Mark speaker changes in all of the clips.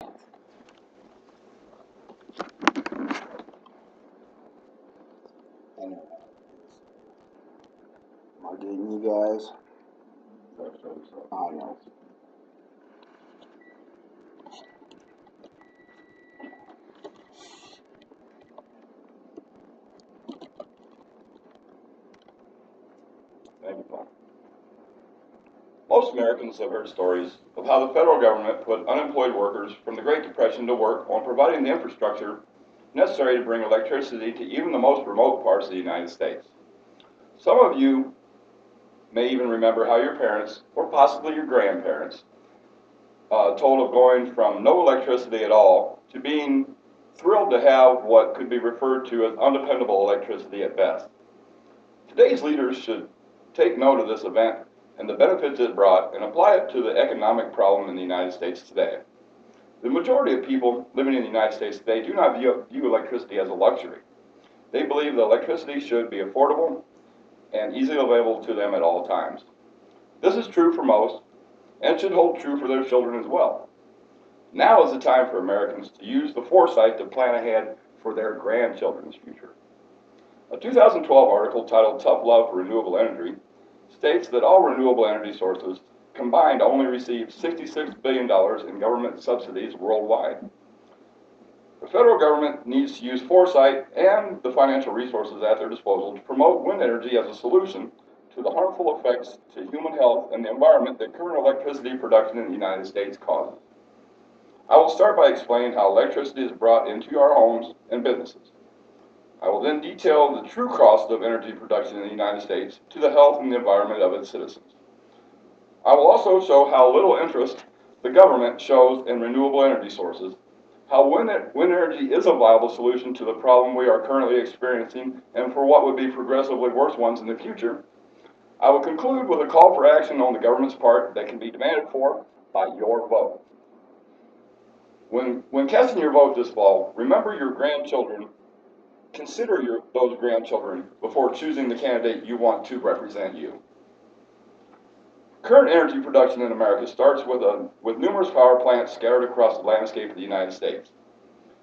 Speaker 1: Am I getting you guys? I know.
Speaker 2: Thank you, Paul. Most Americans have heard stories of how the federal government put unemployed workers from the Great Depression to work on providing the infrastructure necessary to bring electricity to even the most remote parts of the United States. Some of you may even remember how your parents, or possibly your grandparents, told of going from no electricity at all to being thrilled to have what could be referred to as undependable electricity at best. Today's leaders should take note of this event and the benefits it brought and apply it to the economic problem in the United States today. The majority of people living in the United States today do not view electricity as a luxury. They believe that electricity should be affordable and easily available to them at all times. This is true for most and should hold true for their children as well. Now is the time for Americans to use the foresight to plan ahead for their grandchildren's future. A 2012 article titled Tough Love for Renewable Energy states that all renewable energy sources combined only receive $66 billion in government subsidies worldwide. The federal government needs to use foresight and the financial resources at their disposal to promote wind energy as a solution to the harmful effects to human health and the environment that current electricity production in the United States causes. I will start by explaining how electricity is brought into our homes and businesses. I will then detail the true cost of energy production in the United States to the health and the environment of its citizens. I will also show how little interest the government shows in renewable energy sources, how wind energy is a viable solution to the problem we are currently experiencing and for what would be progressively worse ones in the future. I will conclude with a call for action on the government's part that can be demanded for by your vote. When casting your vote this fall, remember your grandchildren. Consider those grandchildren before choosing the candidate you want to represent you. Current energy production in America starts with numerous power plants scattered across the landscape of the United States.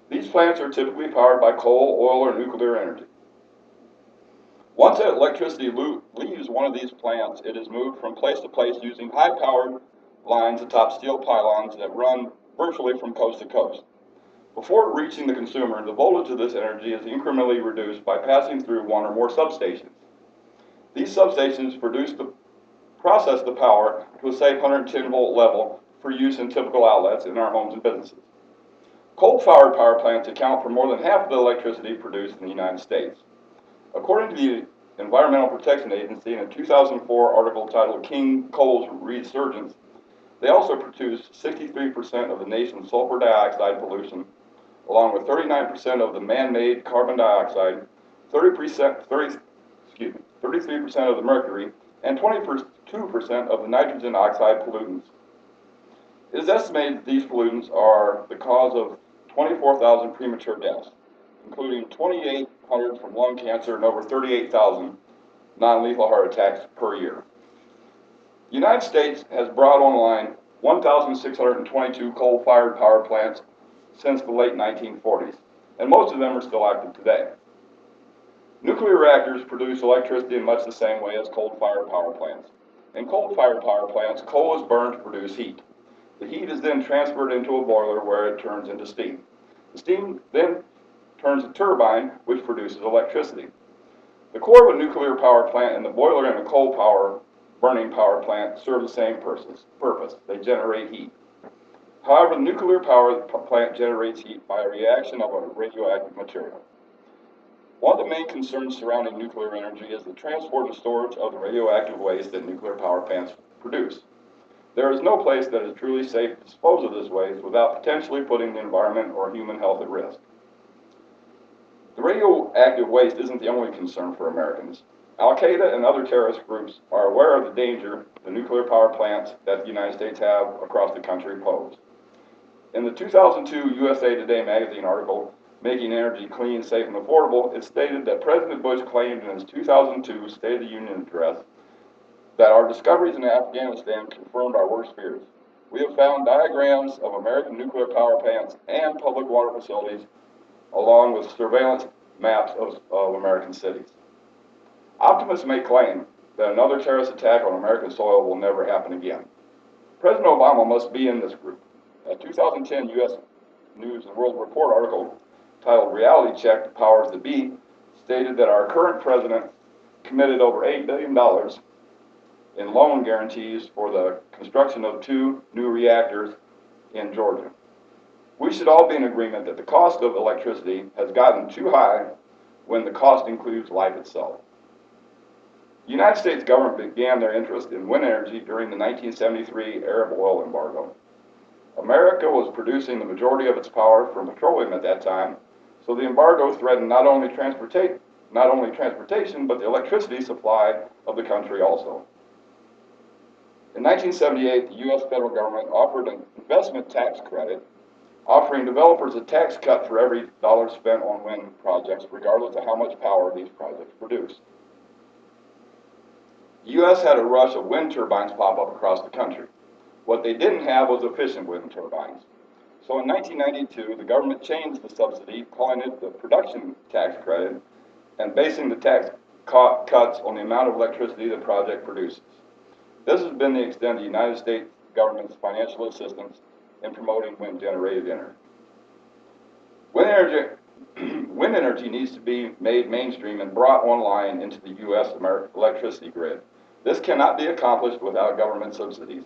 Speaker 2: These plants are typically powered by coal, oil, or nuclear energy. Once that electricity leaves one of these plants, it is moved from place to place using high-powered lines atop steel pylons that run virtually from coast to coast. Before reaching the consumer, the voltage of this energy is incrementally reduced by passing through one or more substations. These substations process the power to a safe 110-volt level for use in typical outlets in our homes and businesses. Coal-fired power plants account for more than half of the electricity produced in the United States. According to the Environmental Protection Agency in a 2004 article titled King Coal's Resurgence, they also produce 63% of the nation's sulfur dioxide pollution, along with 39% of the man-made carbon dioxide, 33% of the mercury, and 22% of the nitrogen oxide pollutants. It is estimated that these pollutants are the cause of 24,000 premature deaths, including 2,800 from lung cancer and over 38,000 non-lethal heart attacks per year. The United States has brought online 1,622 coal-fired power plants since the late 1940s, and most of them are still active today. Nuclear reactors produce electricity in much the same way as coal-fired power plants. In coal-fired power plants, coal is burned to produce heat. The heat is then transferred into a boiler where it turns into steam. The steam then turns a turbine, which produces electricity. The core of a nuclear power plant and the boiler in a burning power plant serve the same purpose. They generate heat. However, the nuclear power plant generates heat by a reaction of a radioactive material. One of the main concerns surrounding nuclear energy is the transport and storage of the radioactive waste that nuclear power plants produce. There is no place that is truly safe to dispose of this waste without potentially putting the environment or human health at risk. The radioactive waste isn't the only concern for Americans. Al-Qaeda and other terrorist groups are aware of the danger the nuclear power plants that the United States have across the country pose. In the 2002 USA Today magazine article, Making Energy Clean, Safe, and Affordable, it stated that President Bush claimed in his 2002 State of the Union address that our discoveries in Afghanistan confirmed our worst fears. We have found diagrams of American nuclear power plants and public water facilities, along with surveillance maps of American cities. Optimists may claim that another terrorist attack on American soil will never happen again. President Obama must be in this group. A 2010 U.S. News and World Report article titled Reality Check: The Powers That Be stated that our current president committed over $8 billion in loan guarantees for the construction of 2 new reactors in Georgia. We should all be in agreement that the cost of electricity has gotten too high when the cost includes life itself. The United States government began their interest in wind energy during the 1973 Arab oil embargo. America was producing the majority of its power from petroleum at that time, so the embargo threatened not only transportation, but the electricity supply of the country also. In 1978, the U.S. federal government offered an investment tax credit, offering developers a tax cut for every dollar spent on wind projects, regardless of how much power these projects produced. The U.S. had a rush of wind turbines pop up across the country. What they didn't have was efficient wind turbines. So in 1992, the government changed the subsidy, calling it the production tax credit, and basing the tax cuts on the amount of electricity the project produces. This has been the extent of the United States government's financial assistance in promoting wind-generated energy. Wind energy needs to be made mainstream and brought online into the U.S. electricity grid. This cannot be accomplished without government subsidies.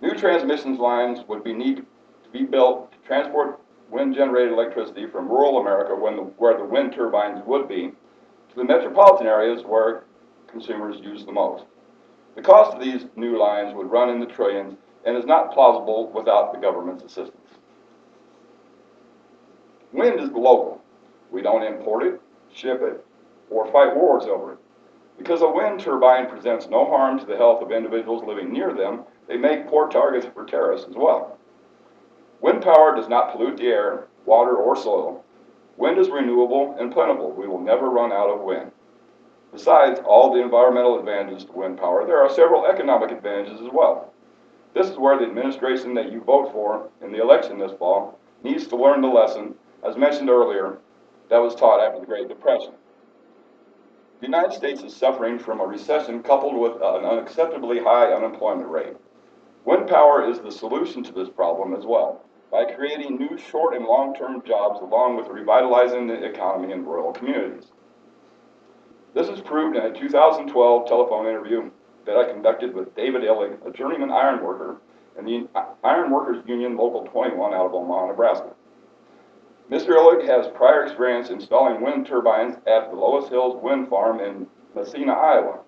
Speaker 2: New transmission lines would need to be built to transport wind-generated electricity from rural America, where the wind turbines would be, to the metropolitan areas where consumers use the most. The cost of these new lines would run in the trillions and is not plausible without the government's assistance. Wind is global. We don't import it, ship it, or fight wars over it. Because a wind turbine presents no harm to the health of individuals living near them, they make poor targets for terrorists as well. Wind power does not pollute the air, water, or soil. Wind is renewable and plentiful. We will never run out of wind. Besides all the environmental advantages to wind power, there are several economic advantages as well. This is where the administration that you vote for in the election this fall needs to learn the lesson, as mentioned earlier, that was taught after the Great Depression. The United States is suffering from a recession coupled with an unacceptably high unemployment rate. Wind power is the solution to this problem as well, by creating new short and long-term jobs along with revitalizing the economy in rural communities. This is proved in a 2012 telephone interview that I conducted with David Illig, a journeyman iron worker in the Iron Workers Union Local 21 out of Omaha, Nebraska. Mr. Illig has prior experience installing wind turbines at the Lois Hills Wind Farm in Messina, Iowa,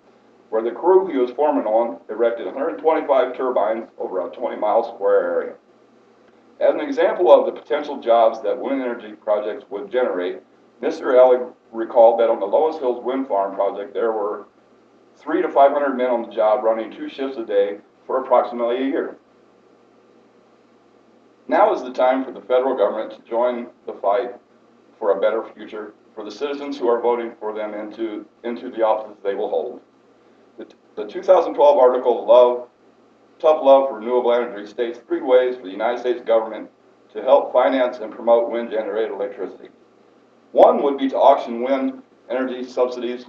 Speaker 2: where the crew he was foreman on erected 125 turbines over a 20-mile square area. As an example of the potential jobs that wind energy projects would generate, Mr. Illig recalled that on the Lois Hills Wind Farm project, there were 300 to 500 men on the job running 2 shifts a day for approximately a year. Now is the time for the federal government to join the fight for a better future for the citizens who are voting for them into the offices they will hold. The 2012 article, Tough Love for Renewable Energy, states 3 ways for the United States government to help finance and promote wind-generated electricity. One would be to auction wind energy subsidies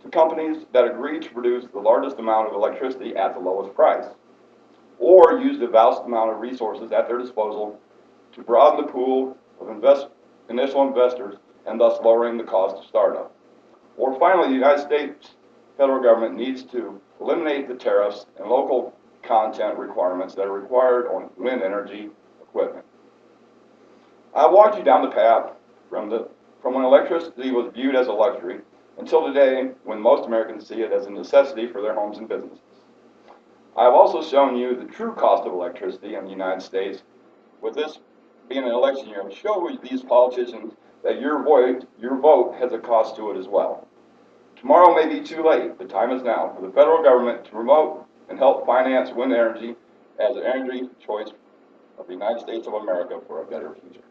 Speaker 2: to companies that agree to produce the largest amount of electricity at the lowest price, or use the vast amount of resources at their disposal to broaden the pool of initial investors and thus lowering the cost of startup. Or finally, the United States federal government needs to eliminate the tariffs and local content requirements that are required on wind energy equipment. I walked you down the path from when electricity was viewed as a luxury until today, when most Americans see it as a necessity for their homes and businesses. I have also shown you the true cost of electricity in the United States, with this being an election year, to show these politicians that your vote has a cost to it as well. Tomorrow may be too late. The time is now for the federal government to promote and help finance wind energy as an energy choice of the United States of America for a better future.